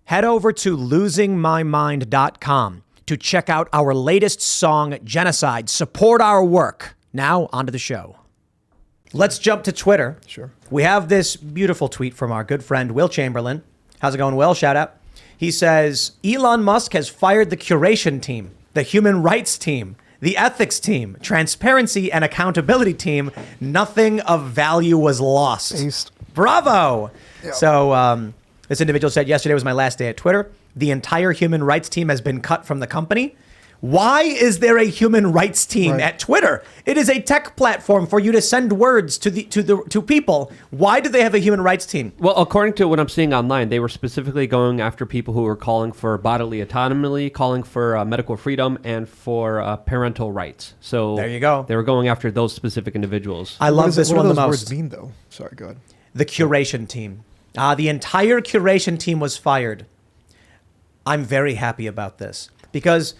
head over to losingmymind.com to check out our latest song, Genocide. Support our work. Now, onto the show. Let's jump to Twitter. Sure. We have this beautiful tweet from our good friend, Will Chamberlain. How's it going, Will? Shout out. He says, Elon Musk has fired the Curation team, the human rights team, the ethics team, transparency and accountability team. Nothing of value was lost. Based. Bravo. Yep. So this individual said, yesterday was my last day at Twitter. The entire human rights team has been cut from the company. Why is there a human rights team at Twitter? It is a tech platform for you to send words to people. Why do they have a human rights team? Well, according to what I'm seeing online, they were specifically going after people who were calling for bodily autonomy, calling for medical freedom, and for parental rights. So there you go. They were going after those specific individuals. I love this one the most. What do those words mean, though? Sorry, go ahead. The Curation team. The entire Curation team was fired. I'm very happy about this because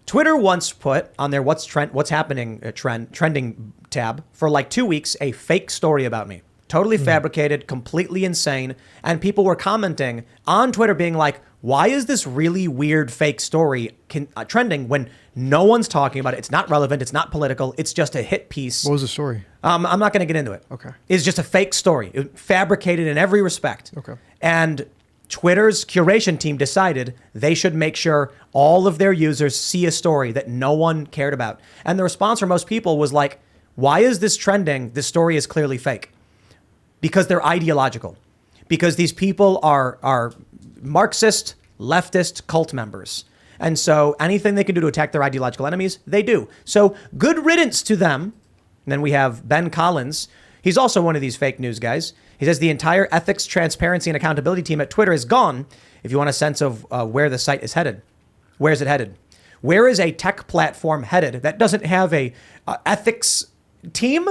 Twitter once put on their what's happening trending tab for like 2 weeks a fake story about me. Totally fabricated, completely insane. And people were commenting on Twitter being like, why is this really weird fake story trending when no one's talking about it? It's not relevant. It's not political. It's just a hit piece. What was the story? I'm not going to get into it. Okay. It's just a fake story, fabricated in every respect. Okay. And Twitter's Curation team decided they should make sure all of their users see a story that no one cared about. And the response from most people was like, why is this trending? This story is clearly fake. Because they're ideological. Because these people are Marxist, leftist cult members. And so anything they can do to attack their ideological enemies, they do. So good riddance to them. And then we have Ben Collins. He's also one of these fake news guys. He says the entire ethics, transparency, and accountability team at Twitter is gone. If you want a sense of where the site is headed. Where is it headed? Where is a tech platform headed that doesn't have a ethics team?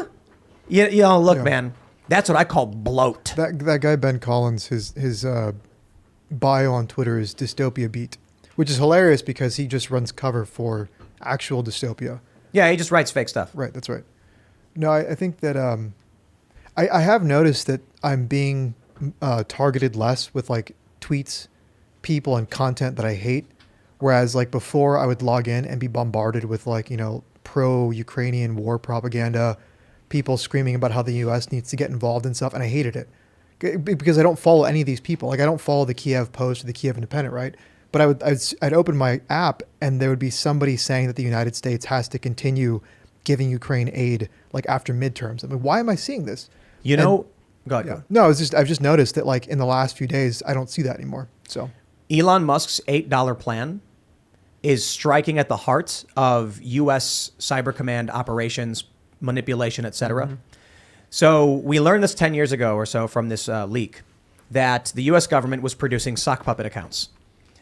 Look, man, that's what I call bloat. That guy, Ben Collins, his bio on Twitter is Dystopia Beat, which is hilarious because he just runs cover for actual dystopia. Yeah, he just writes fake stuff. Right, that's right. No, I think that I have noticed that I'm being targeted less with like tweets, people, and content that I hate. Whereas like before I would log in and be bombarded with like, pro-Ukrainian war propaganda, people screaming about how the U.S. needs to get involved and stuff. And I hated it because I don't follow any of these people. Like I don't follow the Kiev Post or the Kiev Independent, right? But I'd open my app and there would be somebody saying that the United States has to continue giving Ukraine aid like after midterms. I mean, why am I seeing this? Go ahead. Yeah. No, I've just noticed that like in the last few days, I don't see that anymore. So Elon Musk's $8 plan is striking at the heart of U.S. Cyber Command operations, manipulation, etc. Mm-hmm. So we learned this 10 years ago or so from this leak that the U.S. government was producing sock puppet accounts,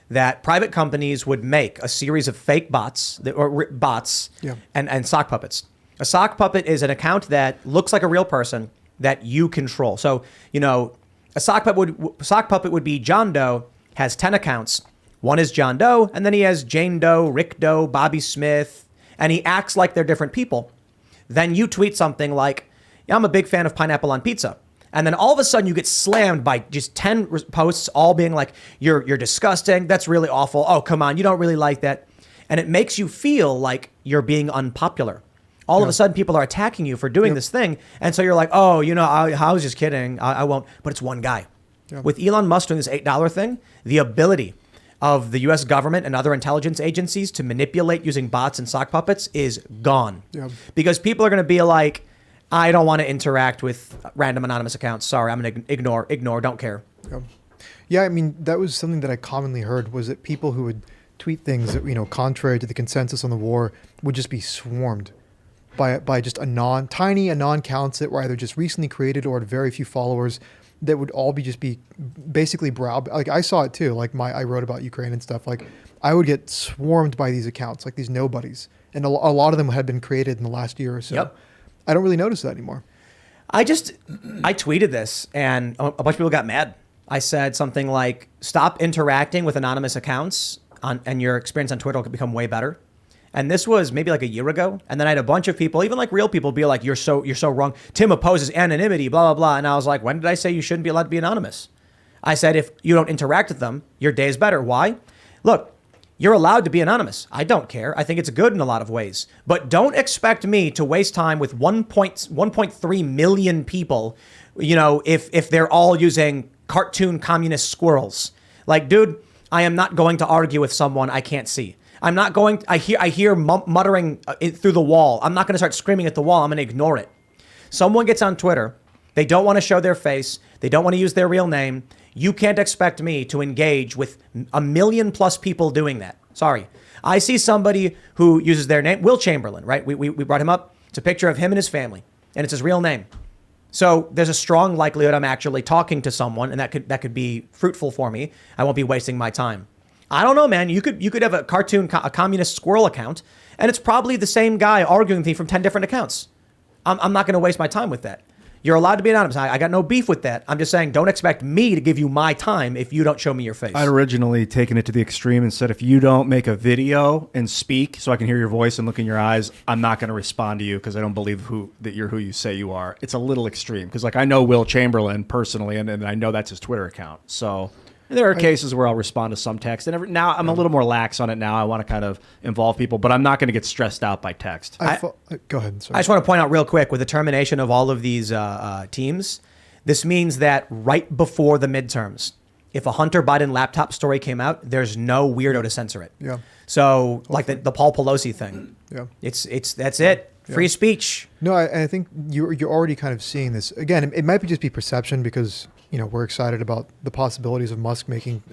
that private companies would make a series of fake bots and sock puppets. A sock puppet is an account that looks like a real person that you control. So, a sock puppet would be John Doe, has 10 accounts. One is John Doe, and then he has Jane Doe, Rick Doe, Bobby Smith, and he acts like they're different people. Then you tweet something like, I'm a big fan of pineapple on pizza. And then all of a sudden you get slammed by just 10 posts all being like, you're disgusting. That's really awful. Oh, come on. You don't really like that. And it makes you feel like you're being unpopular. All of a sudden people are attacking you for doing this thing. And so you're like, oh, I was just kidding. I won't. But it's one guy. Yeah. With Elon Musk doing this $8 thing, the ability of the U.S. government and other intelligence agencies to manipulate using bots and sock puppets is gone. Yeah. Because people are going to be like, I don't want to interact with random anonymous accounts. Sorry, I'm going to ignore, don't care. Yeah, I mean, that was something that I commonly heard was that people who would tweet things that, contrary to the consensus on the war would just be swarmed by just tiny anon accounts that were either just recently created or had very few followers that would all be basically like I saw it too. Like I wrote about Ukraine and stuff. Like I would get swarmed by these accounts, like these nobodies. And a lot of them had been created in the last year or so. Yep. I don't really notice that anymore. I tweeted this and a bunch of people got mad. I said something like, stop interacting with anonymous accounts and your experience on Twitter will become way better. And this was maybe like a year ago. And then I had a bunch of people, even like real people, be like, you're so wrong. Tim opposes anonymity, blah, blah, blah. And I was like, when did I say you shouldn't be allowed to be anonymous? I said, if you don't interact with them, your day is better. Why? Look, you're allowed to be anonymous. I don't care. I think it's good in a lot of ways. But don't expect me to waste time with 1.3 million people, if they're all using cartoon communist squirrels. Like, dude, I am not going to argue with someone I can't see. I'm not going, I hear muttering through the wall. I'm not going to start screaming at the wall. I'm going to ignore it. Someone gets on Twitter. They don't want to show their face. They don't want to use their real name. You can't expect me to engage with 1 million plus people doing that. Sorry. I see somebody who uses their name, Will Chamberlain, right? We brought him up. It's a picture of him and his family, and it's his real name. So there's a strong likelihood I'm actually talking to someone, and that could be fruitful for me. I won't be wasting my time. I don't know, man. You could have a communist squirrel account, and it's probably the same guy arguing with me from 10 different accounts. I'm not going to waste my time with that. You're allowed to be anonymous. I got no beef with that. I'm just saying, don't expect me to give you my time if you don't show me your face. I'd originally taken it to the extreme and said, if you don't make a video and speak so I can hear your voice and look in your eyes, I'm not going to respond to you because I don't believe that you're who you say you are. It's a little extreme because, I know Will Chamberlain personally, and I know that's his Twitter account. So there are cases where I'll respond to some text, and now I'm a little more lax on it now. I want to kind of involve people, but I'm not going to get stressed out by text. Go ahead. Sorry. I just want to point out real quick, with the termination of all of these teams, this means that right before the midterms, if a Hunter Biden laptop story came out, there's no weirdo to censor it. Yeah. So like the Paul Pelosi thing. Yeah. That's it. Free Yeah. speech. No, I think you're already kind of seeing this. Again, it might just be perception because, we're excited about the possibilities of Musk making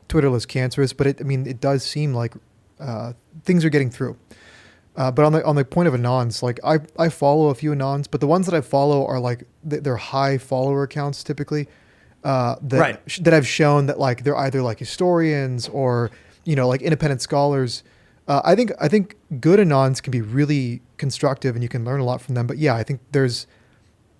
Twitter less cancerous, but it does seem like things are getting through. But on the point of anons, like I follow a few anons, but the ones that I follow are like they're high follower accounts typically. That I've shown that like they're either like historians or like independent scholars. I think good anons can be really constructive and you can learn a lot from them. But yeah, I think there's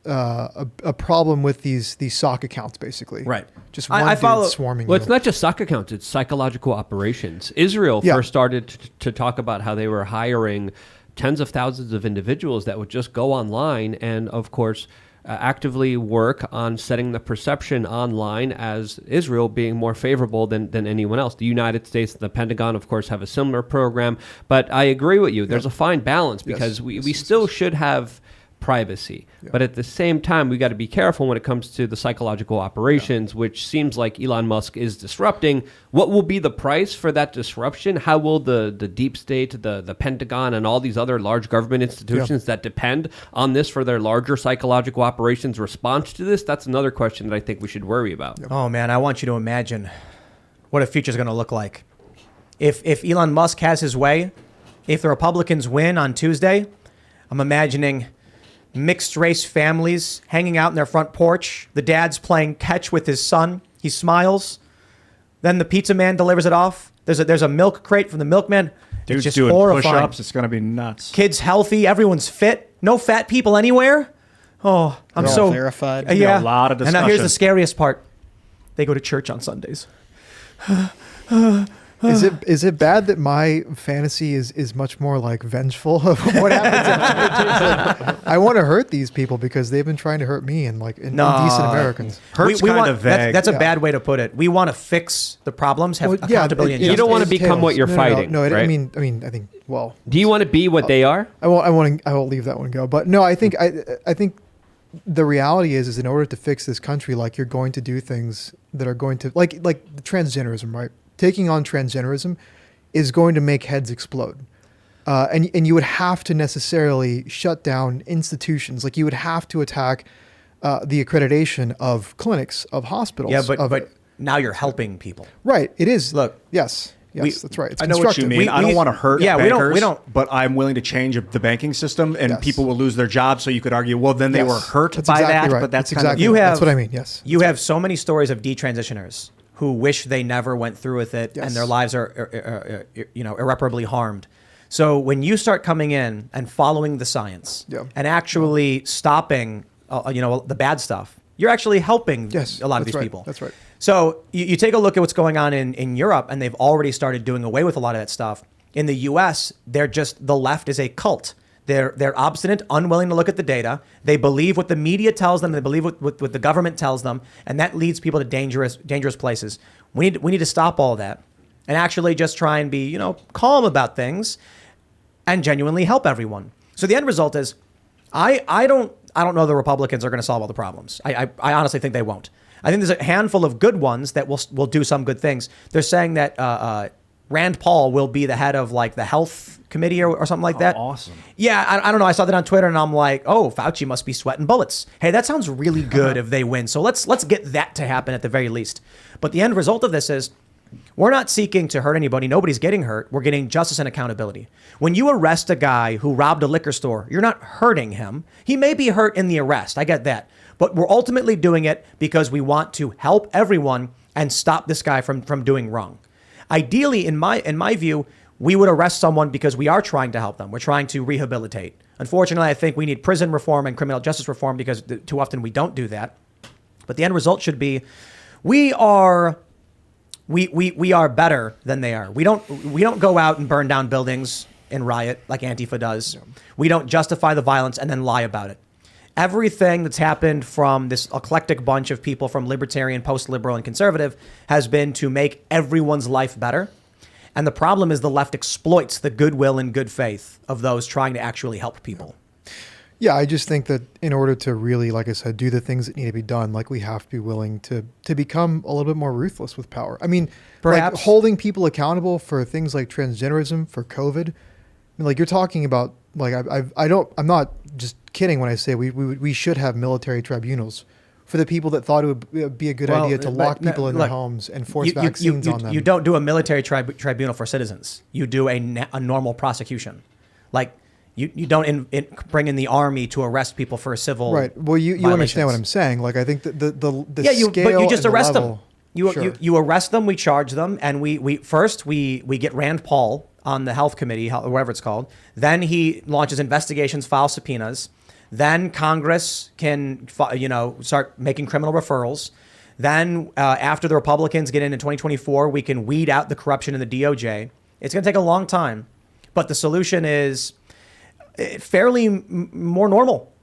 a problem with these sock accounts basically. Right. Just one dude swarming. Well, it's not just sock accounts; it's psychological operations. Israel first started to talk about how they were hiring tens of thousands of individuals that would just go online and, of course, actively work on setting the perception online as Israel being more favorable than anyone else. The United States and the Pentagon, of course, have a similar program. But I agree with you. There's a fine balance because we still should have privacy. Yeah. But at the same time, we got to be careful when it comes to the psychological operations, which seems like Elon Musk is disrupting. What will be the price for that disruption? How will the deep state, the Pentagon, and all these other large government institutions that depend on this for their larger psychological operations response to this? That's another question that I think we should worry about. Oh, man, I want you to imagine what a future is going to look like. If Elon Musk has his way, if the Republicans win on Tuesday, I'm imagining mixed race families hanging out in their front porch. The dad's playing catch with his son. He smiles. Then the pizza man delivers it off. There's a milk crate from the milkman. Dude's it's just doing horrifying. push-ups. It's going to be nuts. Kids healthy. Everyone's fit. No fat people anywhere. Oh, I'm They're so all verified. Yeah. A lot of And discussion. now here's the scariest part. They go to church on Sundays. Is it bad that my fantasy is much more like vengeful of what happens? I want to hurt these people because they've been trying to hurt me and indecent Americans. Hurt's we kind want, of vague. That's a bad way to put it. We want to fix the problems, have accountability, and You justice. don't want to become what you're fighting. No, right? I mean, I think. Well, do you want to be what they are? I won't leave that one go. But no, I think the reality is in order to fix this country, like you're going to do things that are going to like the transgenderism, right? Taking on transgenderism is going to make heads explode. And you would have to necessarily shut down institutions. Like you would have to attack the accreditation of clinics, of hospitals. Yeah, but now you're helping people. Right. It is. Look. Yes, that's right. It's I know what you constructive. mean. I don't want to hurt bankers, we don't. but I'm willing to change the banking system, and Yes. people will lose their jobs. So you could argue, well, then they Yes. were hurt That's by exactly that. right. But that's That's kind exactly of right. That's what I mean. Yes. You have so many stories of detransitioners who wish they never went through with it, Yes. and their lives are irreparably harmed. So when you start coming in and following the science and actually stopping, the bad stuff, you're actually helping a lot of these people. That's right. So you take a look at what's going on in Europe, and they've already started doing away with a lot of that stuff. In the U.S., the left is a cult. They're obstinate, unwilling to look at the data. They believe what the media tells them. They believe what the government tells them, and that leads people to dangerous places. We need to stop all of that and actually just try and be, calm about things and genuinely help everyone. So the end result is, I don't know the Republicans are going to solve all the problems. I honestly think they won't. I think there's a handful of good ones that will do some good things. They're saying that Rand Paul will be the head of like the health committee or something like that. Awesome. Yeah, I don't know. I saw that on Twitter and I'm like, oh, Fauci must be sweating bullets. Hey, that sounds really good if they win. So let's get that to happen at the very least. But the end result of this is we're not seeking to hurt anybody. Nobody's getting hurt. We're getting justice and accountability. When you arrest a guy who robbed a liquor store, you're not hurting him. He may be hurt in the arrest. I get that. But we're ultimately doing it because we want to help everyone and stop this guy from doing wrong. Ideally, in my view, we would arrest someone because we are trying to help them. We're trying to rehabilitate. Unfortunately, I think we need prison reform and criminal justice reform because too often we don't do that. But the end result should be we are better than they are. We don't go out and burn down buildings and riot like Antifa does. We don't justify the violence and then lie about it. Everything that's happened from this eclectic bunch of people from libertarian, post-liberal, and conservative has been to make everyone's life better. And the problem is the left exploits the goodwill and good faith of those trying to actually help people. Yeah, I just think that in order to really, like I said, do the things that need to be done, like we have to be willing to become a little bit more ruthless with power. I mean, perhaps like holding people accountable for things like transgenderism, for COVID. I mean, like you're talking about, like I'm not just kidding when I say we should have military tribunals for the people that thought it would be a good idea to lock people in their homes and force vaccines on them. You don't do a military tribunal for citizens. You do a normal prosecution. Like you don't bring in the army to arrest people for civil right. Well, you understand what I'm saying. Like I think that the scale but you just arrest them. Sure. You arrest them. We charge them, and we first get Rand Paul on the health committee, or whatever it's called. Then he launches investigations, files subpoenas. Then Congress can, start making criminal referrals. Then after the Republicans get into 2024, we can weed out the corruption in the DOJ. It's going to take a long time, but the solution is fairly more normal.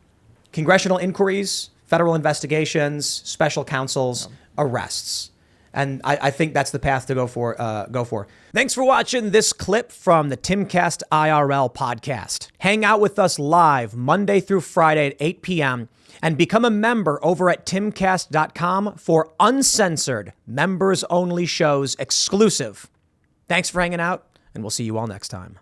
Congressional inquiries, federal investigations, special counsels, arrests. And I think that's the path to go for. Thanks for watching this clip from the Timcast IRL podcast. Hang out with us live Monday through Friday at 8 p.m. and become a member over at timcast.com for uncensored, members-only shows exclusive. Thanks for hanging out, and we'll see you all next time.